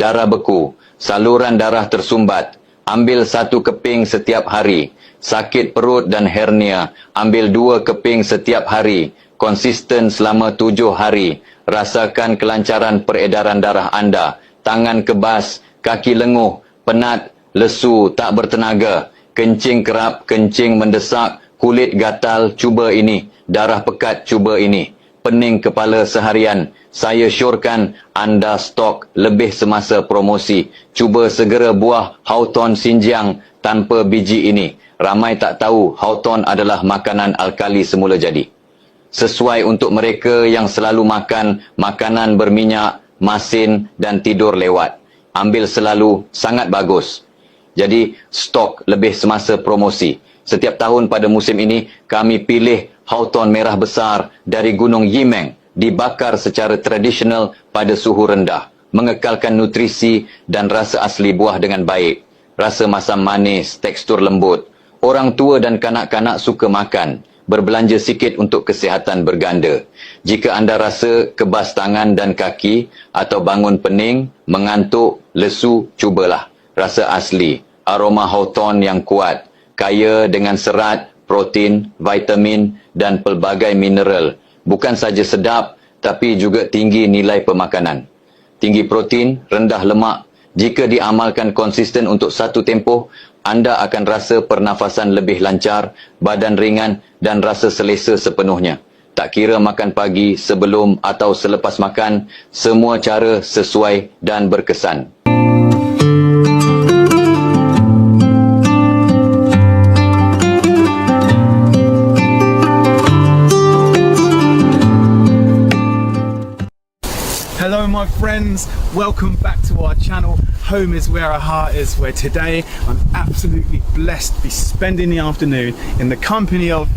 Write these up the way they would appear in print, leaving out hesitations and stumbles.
darah beku, saluran darah tersumbat, ambil 1 keping setiap hari. Sakit perut dan hernia, ambil 2 keping setiap hari. Konsisten selama 7 hari. Rasakan kelancaran peredaran darah anda. Tangan kebas, kaki lenguh, penat, lesu, tak bertenaga. Kencing kerap, kencing mendesak, kulit gatal, cuba ini. Darah pekat, cuba ini. Pening kepala seharian. Saya syorkan anda stok lebih semasa promosi. Cuba segera buah Hawthorn Xinjiang tanpa biji ini. Ramai tak tahu Hawthorn adalah makanan alkali semula jadi. Sesuai untuk mereka yang selalu makan makanan berminyak, masin dan tidur lewat. Ambil selalu, sangat bagus. Jadi, stok lebih semasa promosi. Setiap tahun pada musim ini, kami pilih Hawthorn merah besar dari Gunung Yimeng, dibakar secara tradisional pada suhu rendah, mengekalkan nutrisi dan rasa asli buah dengan baik. Rasa masam manis, tekstur lembut. Orang tua dan kanak-kanak suka makan. Berbelanja sikit untuk kesihatan berganda. Jika anda rasa kebas tangan dan kaki atau bangun pening, mengantuk, lesu, cubalah. Rasa asli, aroma Hawthorn yang kuat, kaya dengan serat, protein, vitamin dan pelbagai mineral. Bukan saja sedap, tapi juga tinggi nilai pemakanan. Tinggi protein, rendah lemak. Jika diamalkan konsisten untuk satu tempoh, anda akan rasa pernafasan lebih lancar, badan ringan dan rasa selesa sepenuhnya. Tak kira makan pagi, sebelum atau selepas makan, semua cara sesuai dan berkesan. Hello my friends, welcome back to our channel. Home is where our heart is, where today I'm absolutely blessed to be spending the afternoon in the company of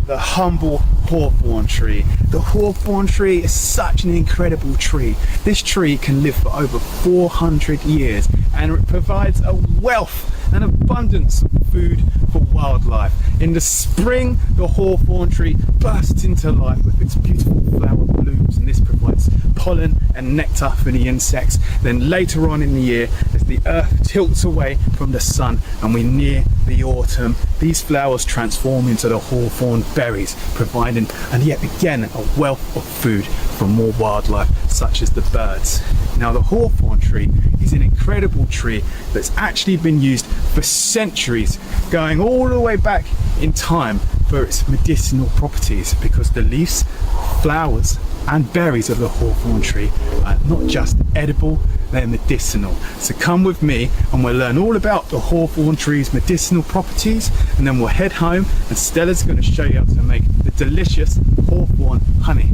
the humble hawthorn tree. The hawthorn tree is such an incredible tree. This tree can live for over 400 years and it provides a wealth and abundance of food for wildlife. In the spring, the hawthorn tree bursts into life with its beautiful flower blooms, and this provides pollen and nectar for the insects. Then later on in the year, as the earth tilts away from the sun and we near the autumn, these flowers transform into the hawthorn berries, providing and yet again a wealth of food for more wildlife such as the birds. Now the hawthorn tree is an incredible tree that's actually been used for centuries, going all the way back in time for its medicinal properties, because the leaves, flowers and berries of the hawthorn tree are not just edible, they're medicinal. So come with me and we'll learn all about the hawthorn tree's medicinal properties, and then we'll head home and Stella's going to show you how to make the delicious hawthorn honey.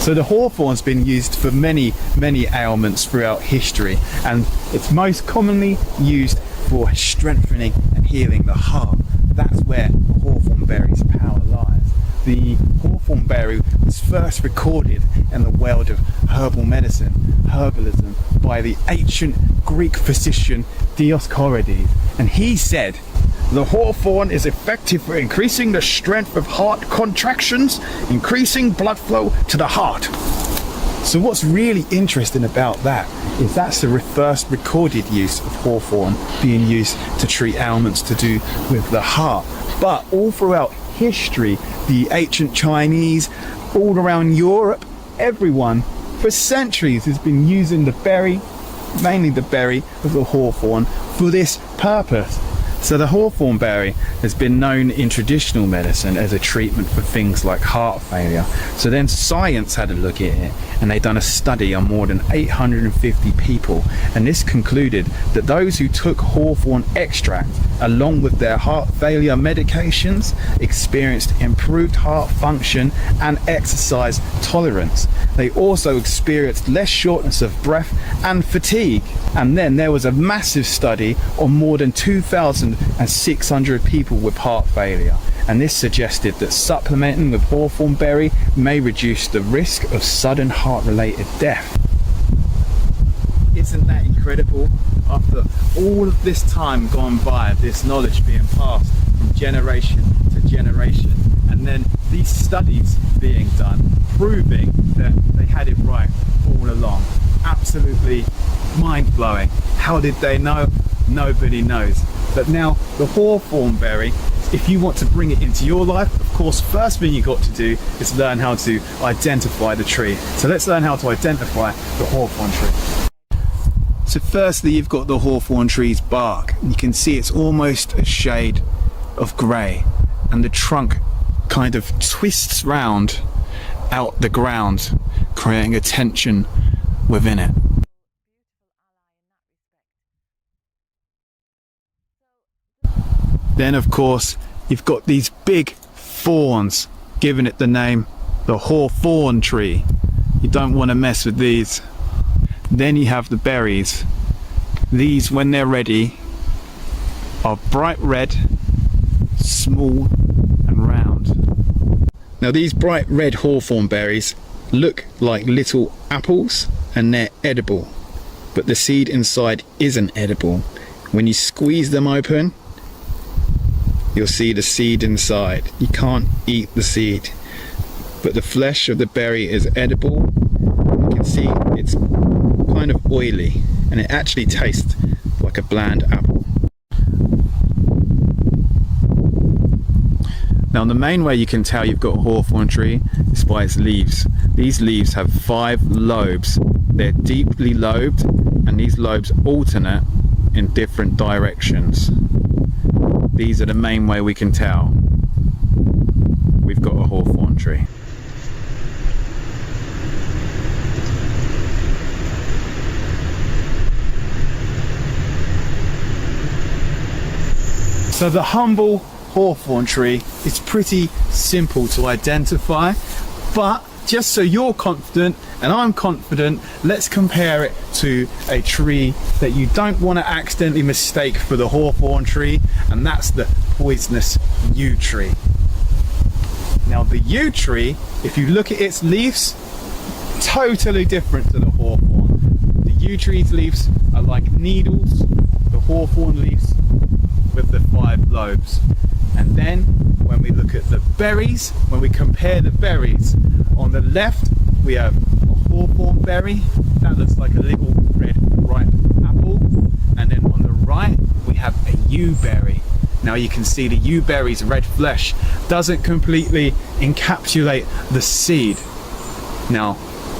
So the hawthorn's been used for many ailments throughout history, and it's most commonly used for strengthening and healing the heart. That's where the hawthorn berry's power lies. The hawthorn berry was first recorded in the world of herbal medicine, herbalism, by the ancient Greek physician Dioscorides, and he said, "The hawthorn is effective for increasing the strength of heart contractions, increasing blood flow to the heart." So what's really interesting about that is that's the first recorded use of hawthorn being used to treat ailments to do with the heart. But all throughout history, the ancient Chinese, all around Europe, everyone for centuries has been using the berry, mainly the berry of the hawthorn, for this purpose. So the hawthorn berry has been known in traditional medicine as a treatment for things like heart failure. So then science had a look at it, and they done a study on more than 850 people, and this concluded that those who took hawthorn extract along with their heart failure medications experienced improved heart function and exercise tolerance. They also experienced less shortness of breath and fatigue. And then there was a massive study on more than 2,600 people with heart failure, and this suggested that supplementing with hawthorn berry may reduce the risk of sudden heart-related death. Isn't that incredible? After all of this time gone by, this knowledge being passed from generation to generation, and then these studies being done, proving that they had it right all along. Absolutely mind-blowing. How did they know? Nobody knows. But now the hawthorn berry, if you want to bring it into your life, of course, first thing you got to do is learn how to identify the tree. So let's learn how to identify the hawthorn tree. So firstly, you've got the hawthorn tree's bark. You can see it's almost a shade of grey, and the trunk kind of twists round out the ground, creating a tension within it. Then of course you've got these big thorns, giving it the name the hawthorn tree. You don't want to mess with these. Then you have the berries. These, when they're ready, are bright red, small and round. Now these bright red hawthorn berries look like little apples and they're edible, but the seed inside isn't edible. When you squeeze them open, you'll see the seed inside. You can't eat the seed, but the flesh of the berry is edible. You can see it's kind of oily, and it actually tastes like a bland apple. Now the main way you can tell you've got a hawthorn tree is by its leaves. These leaves have 5 lobes. They're deeply lobed, and these lobes alternate in different directions. These are the main way we can tell we've got a hawthorn tree. So the humble hawthorn tree is pretty simple to identify, but just so you're confident and I'm confident, let's compare it to a tree that you don't want to accidentally mistake for the hawthorn tree, and that's the poisonous yew tree. Now the yew tree, if you look at its leaves, totally different to the hawthorn. The yew tree's leaves are like needles, the hawthorn leaves with the 5 lobes. And then when we look at the berries, when we compare the berries, on the left we have a hawthorn berry that looks like a little red ripe apple, and then on the right we have a yew berry. Now you can see the yew berry's red flesh doesn't completely encapsulate the seed. Now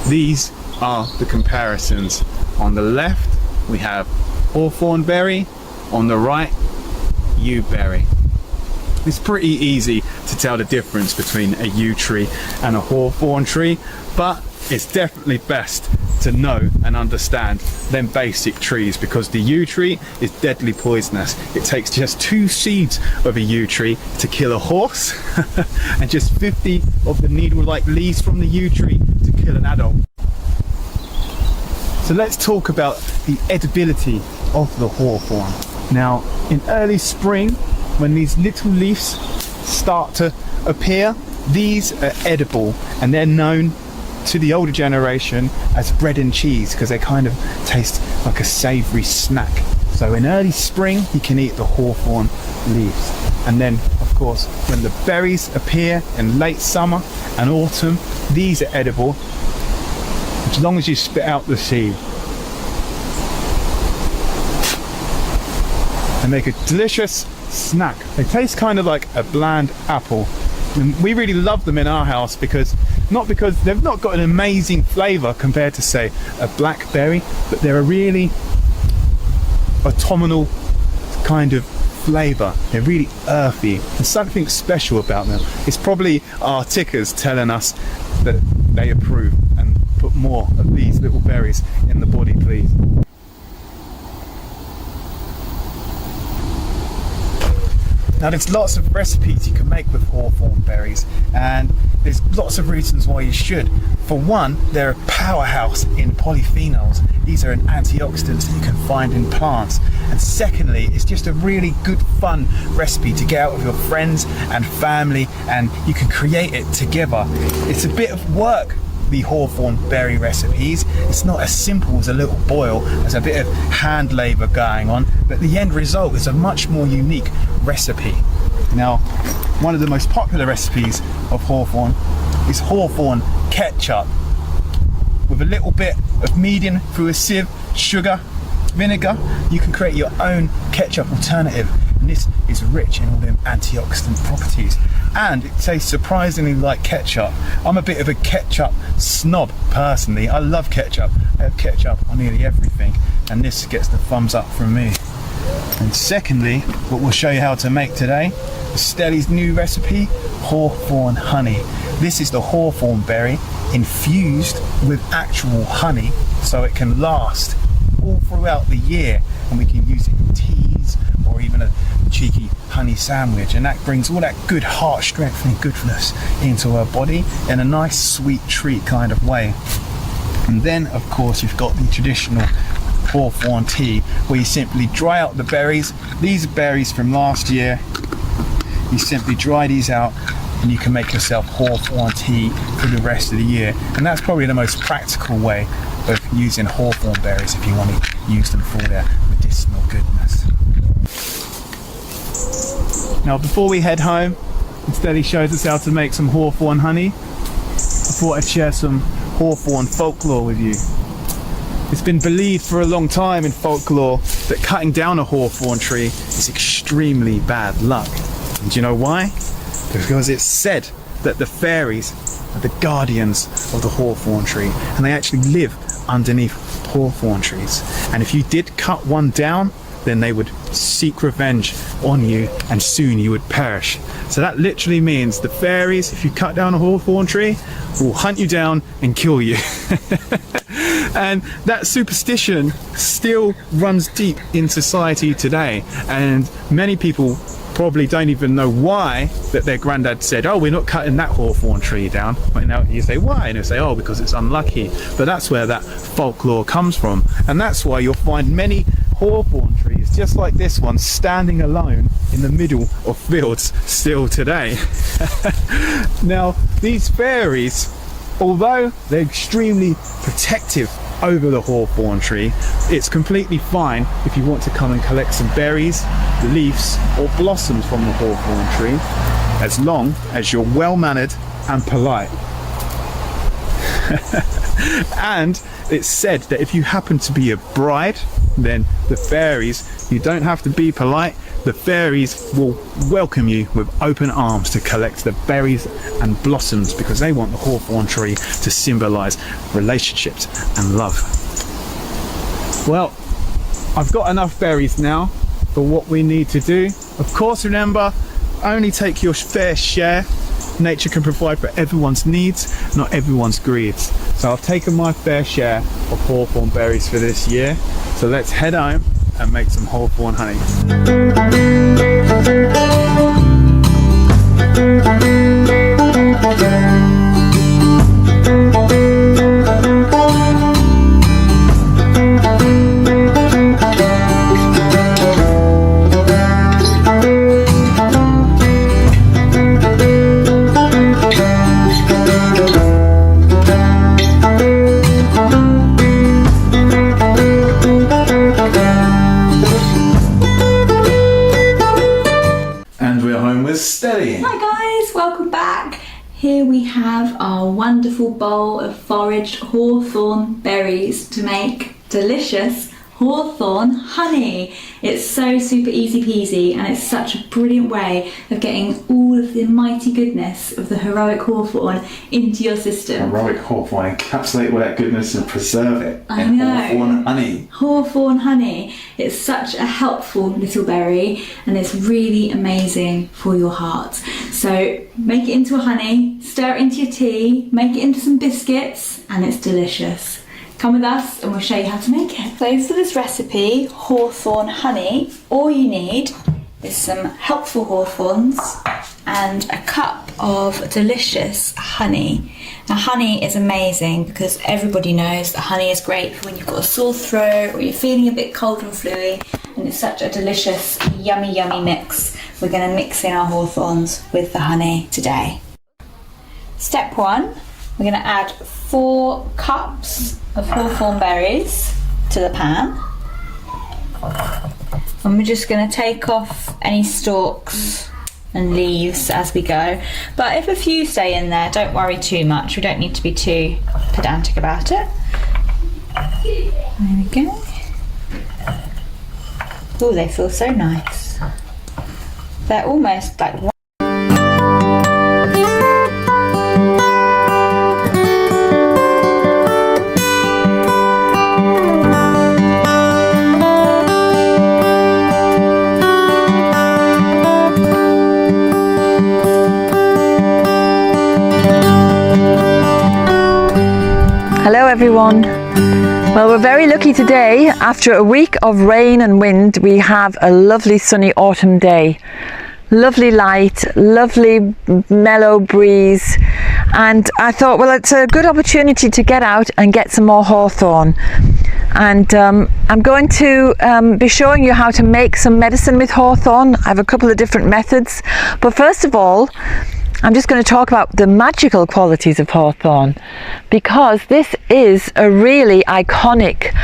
these are the comparisons. On the left we have hawthorn berry, on the right yew berry. It's pretty easy to tell the difference between a yew tree and a hawthorn tree, but it's definitely best to know and understand them basic trees, because the yew tree is deadly poisonous. It takes just 2 seeds of a yew tree to kill a horse and just 50 of the needle-like leaves from the yew tree to kill an adult. So let's talk about the edibility of the hawthorn. Now in early spring, when these little leaves start to appear, these are edible, and they're known to the older generation as bread and cheese because they kind of taste like a savoury snack. So in early spring you can eat the hawthorn leaves, and then of course when the berries appear in late summer and autumn, these are edible as long as you spit out the seed. They make a delicious snack. They taste kind of like a bland apple, and we really love them in our house because they've not got an amazing flavour compared to say a blackberry, but they're a really autumnal kind of flavour. They're really earthy. There's something special about them. It's probably our tickers telling us that they approve and put more of these little berries in the body, please. Now there's lots of recipes you can make with hawthorn berries, and there's lots of reasons why you should. For one, they're a powerhouse in polyphenols. These are an antioxidants that you can find in plants. And secondly, it's just a really good fun recipe to get out with your friends and family, and you can create it together. It's a bit of work, the hawthorn berry recipes. It's not as simple as a little boil. There's a bit of hand labour going on, but the end result is a much more unique recipe. Now, one of the most popular recipes of Hawthorn is Hawthorn ketchup. With a little bit of medium through a sieve, sugar, vinegar, you can create your own ketchup alternative. And this is rich in all them antioxidant properties. And it tastes surprisingly like ketchup. I'm a bit of a ketchup snob personally. I love ketchup. I have ketchup on nearly everything. And this gets the thumbs up from me. And secondly, what we'll show you how to make today is Stelly's new recipe, Hawthorn honey. This is the hawthorn berry infused with actual honey so it can last all throughout the year, and we can use it in teas or even a cheeky honey sandwich, and that brings all that good heart strength and goodness into our body in a nice sweet treat kind of way. And then of course you've got the traditional hawthorn tea, where you simply dry out the berries. These are berries from last year. You simply dry these out and you can make yourself hawthorn tea for the rest of the year. And that's probably the most practical way of using hawthorn berries if you want to use them for their medicinal goodness. Now before we head home, instead he shows us how to make some hawthorn honey, I thought I'd share some hawthorn folklore with you. It's been believed for a long time in folklore that cutting down a hawthorn tree is extremely bad luck. And do you know why? Because it's said that the fairies are the guardians of the hawthorn tree, and they actually live underneath hawthorn trees. And if you did cut one down, then they would seek revenge on you and soon you would perish. So that literally means the fairies, if you cut down a hawthorn tree, will hunt you down and kill you. And that superstition still runs deep in society today, and many people probably don't even know why that their granddad said, oh, we're not cutting that hawthorn tree down. But now you say, why? And they say, oh, because it's unlucky. But that's where that folklore comes from, and that's why you'll find many hawthorn trees just like this one standing alone in the middle of fields still today. Now these fairies, although they're extremely protective over the hawthorn tree, it's completely fine if you want to come and collect some berries, leaves or blossoms from the hawthorn tree, as long as you're well mannered and polite. And it's said that if you happen to be a bride, then the fairies, you don't have to be polite, the fairies will welcome you with open arms to collect the berries and blossoms, because they want the hawthorn tree to symbolize relationships and love. Well, I've got enough berries now for what we need to do. Of course, remember, only take your fair share. Nature can provide for everyone's needs, not everyone's greeds. So I've taken my fair share of hawthorn berries for this year. So let's head home and make some hawthorn honey. Hi guys, welcome back. Here we have our wonderful bowl of foraged hawthorn berries to make delicious hawthorn honey. It's so super easy peasy, and it's such a brilliant way of getting all of the mighty goodness of the heroic hawthorn into your system. Heroic hawthorn, encapsulate all that goodness and preserve it in hawthorn honey. Hawthorn honey. It's such a helpful little berry, and it's really amazing for your heart. So make it into a honey, stir it into your tea, make it into some biscuits, and it's delicious. Come with us and we'll show you how to make it. So for this recipe, hawthorn honey, all you need is some helpful hawthorns and a cup of delicious honey. Now honey is amazing because everybody knows that honey is great for when you've got a sore throat or you're feeling a bit cold and fluey, and it's such a delicious, yummy, yummy mix. We're going to mix in our hawthorns with the honey today. Step 1, we're going to add 4 cups of hawthorn berries to the pan, and we're just going to take off any stalks and leaves as we go. But if a few stay in there, don't worry too much. We don't need to be too pedantic about it. There we go. Oh, they feel so nice. They're almost like one. Hello everyone. Well, we're very lucky today. After a week of rain and wind, we have a lovely sunny autumn day. Lovely light, lovely mellow breeze, and I thought, well, it's a good opportunity to get out and get some more hawthorn. And I'm going to be showing you how to make some medicine with hawthorn. I have a couple of different methods, but first of all, I'm just going to talk about the magical qualities of hawthorn, because this is a really iconic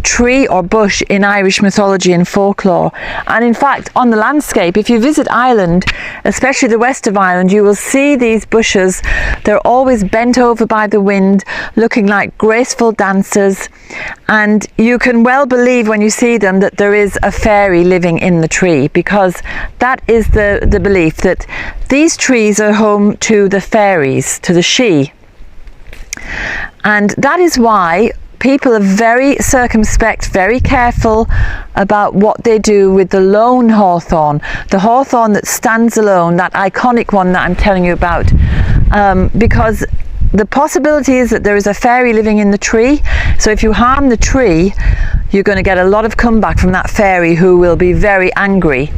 tree or bush in Irish mythology and folklore. And in fact, on the landscape, if you visit Ireland, especially the west of Ireland, you will see these bushes. They're always bent over by the wind, looking like graceful dancers. And you can well believe when you see them that there is a fairy living in the tree, because that is the belief that these trees are home to the fairies, to the She. And that is why people are very circumspect, very careful about what they do with the lone hawthorn, the hawthorn that stands alone, that iconic one that I'm telling you about, because the possibility is that there is a fairy living in the tree. So if you harm the tree, you're going to get a lot of comeback from that fairy, who will be very angry.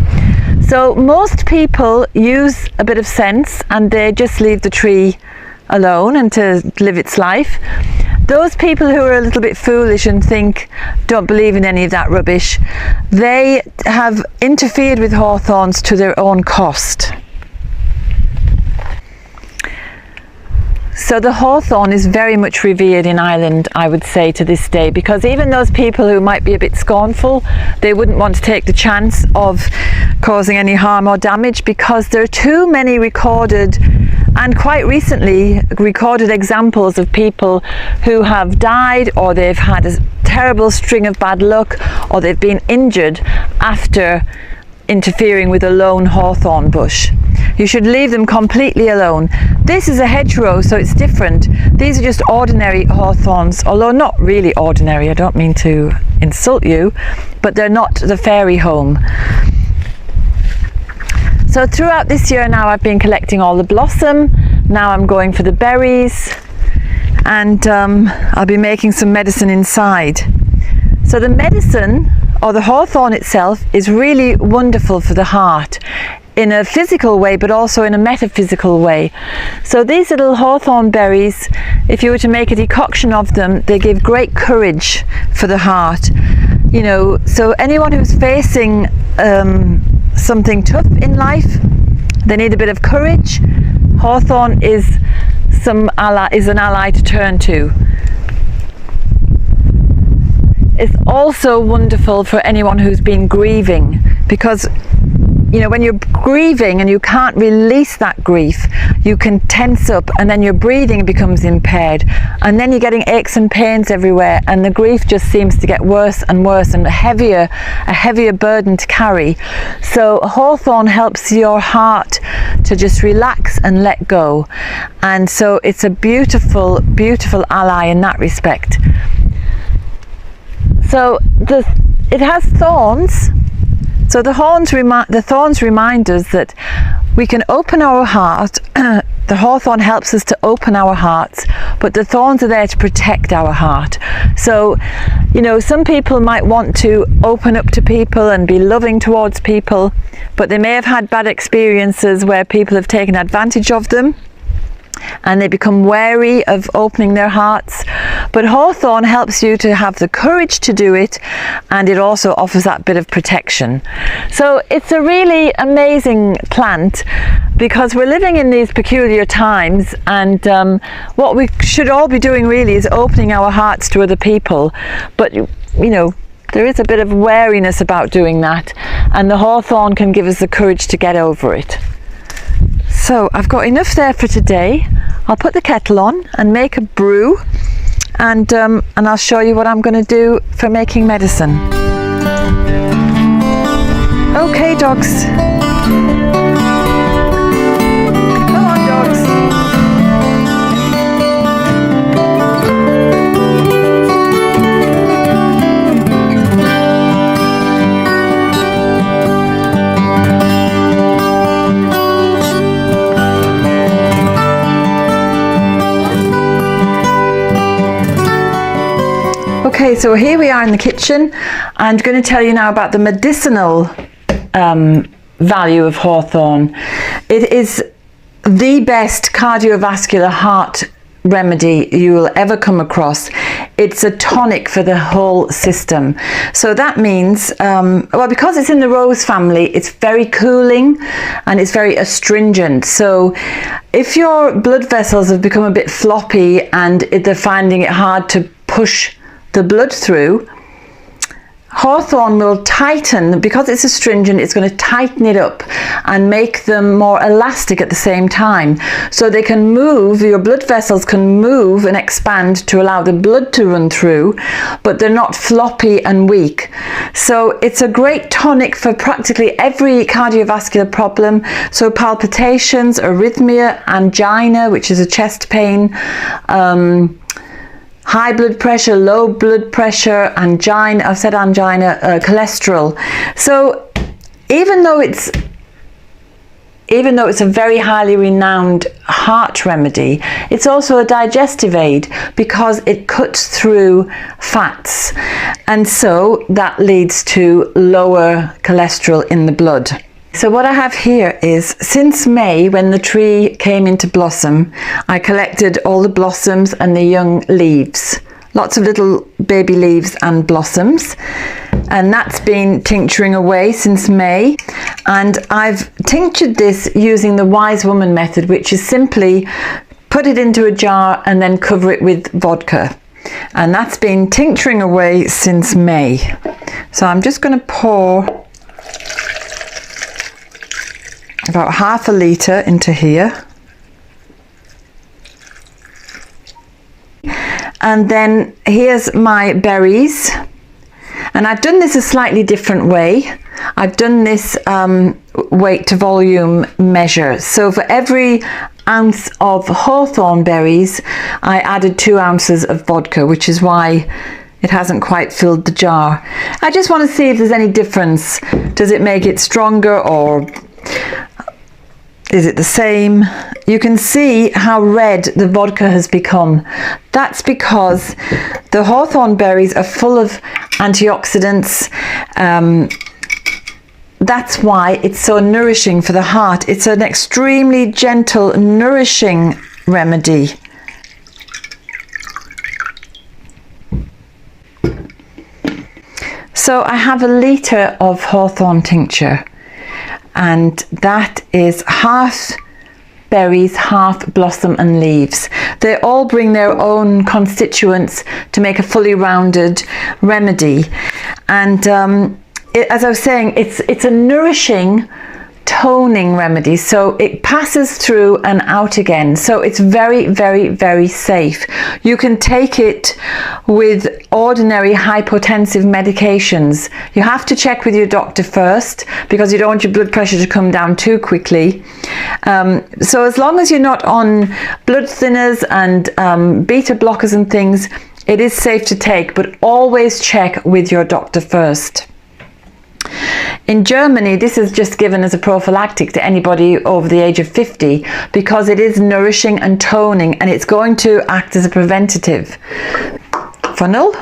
So most people use a bit of sense and they just leave the tree alone and to live its life. Those people who are a little bit foolish and don't believe in any of that rubbish, they have interfered with hawthorns to their own cost. So the hawthorn is very much revered in Ireland, I would say, to this day, because even those people who might be a bit scornful, they wouldn't want to take the chance of causing any harm or damage, because there are too many recorded, and quite recently recorded, examples of people who have died, or they've had a terrible string of bad luck, or they've been injured after interfering with a lone hawthorn bush. You should leave them completely alone. This is a hedgerow, so it's different. These are just ordinary hawthorns, although not really ordinary. I don't mean to insult you, but they're not the fairy home. So throughout this year now, I've been collecting all the blossom. Now I'm going for the berries, and I'll be making some medicine inside. So the medicine, or the hawthorn itself, is really wonderful for the heart, in a physical way, but also in a metaphysical way. So these little hawthorn berries, if you were to make a decoction of them, they give great courage for the heart. You know, so anyone who's facing something tough in life, they need a bit of courage. Hawthorn is an ally to turn to. It's also wonderful for anyone who's been grieving, because you know, when you're grieving and you can't release that grief, you can tense up, and then your breathing becomes impaired, and then you're getting aches and pains everywhere, and the grief just seems to get worse and worse, and a heavier burden to carry. So hawthorn helps your heart to just relax and let go, and so it's a beautiful, beautiful ally in that respect. So it has thorns. So the thorns remind us that we can open our heart. The hawthorn helps us to open our hearts, but the thorns are there to protect our heart. So, you know, some people might want to open up to people and be loving towards people, but they may have had bad experiences where people have taken advantage of them, and they become wary of opening their hearts. But hawthorn helps you to have the courage to do it, and it also offers that bit of protection. So it's a really amazing plant, because we're living in these peculiar times, and what we should all be doing really is opening our hearts to other people. But you know, there is a bit of wariness about doing that, and the hawthorn can give us the courage to get over it. So I've got enough there for today. I'll put the kettle on and make a brew, and I'll show you what I'm going to do for making medicine. Okay, dogs. Come on, dogs. Okay, so here we are in the kitchen. I'm going to tell you now about the medicinal value of hawthorn. It is the best cardiovascular heart remedy you will ever come across. It's a tonic for the whole system. So that means, well, because it's in the rose family, it's very cooling and it's very astringent. So if your blood vessels have become a bit floppy and they're finding it hard to push the blood through, hawthorn will tighten. Because it's astringent, it's going to tighten it up and make them more elastic at the same time, so they can move, your blood vessels can move and expand to allow the blood to run through, but they're not floppy and weak. So it's a great tonic for practically every cardiovascular problem. So palpitations, arrhythmia, angina, which is a chest pain, high blood pressure, low blood pressure, angina, I've said angina, cholesterol. So even though it's a very highly renowned heart remedy, it's also a digestive aid because it cuts through fats, and so that leads to lower cholesterol in the blood. So what I have here is, since May, when the tree came into blossom, I collected all the blossoms and the young leaves, lots of little baby leaves and blossoms, and that's been tincturing away since May. And I've tinctured this using the wise woman method, which is simply put it into a jar and then cover it with vodka, and that's been tincturing away since May. So I'm just going to pour about ½ litre into here, and then here's my berries, and I've done this a slightly different way. I've done this weight to volume measure. So for every ounce of hawthorn berries, I added 2 ounces of vodka, which is why it hasn't quite filled the jar. I just want to see if there's any difference. Does it make it stronger, or is it the same? You can see how red the vodka has become. That's because the hawthorn berries are full of antioxidants. That's why it's so nourishing for the heart. It's an extremely gentle, nourishing remedy. So I have a litre of hawthorn tincture, and that is half berries, half blossom and leaves. They all bring their own constituents to make a fully rounded remedy. And as I was saying, it's a nourishing, toning remedy, so it passes through and out again. So it's very, very, very safe. You can take it with ordinary hypotensive medications. You have to check with your doctor first, because you don't want your blood pressure to come down too quickly. So as long as you're not on blood thinners and beta blockers and things, it is safe to take, but always check with your doctor first. In Germany, this is just given as a prophylactic to anybody over the age of 50, because it is nourishing and toning, and it's going to act as a preventative. Funnel.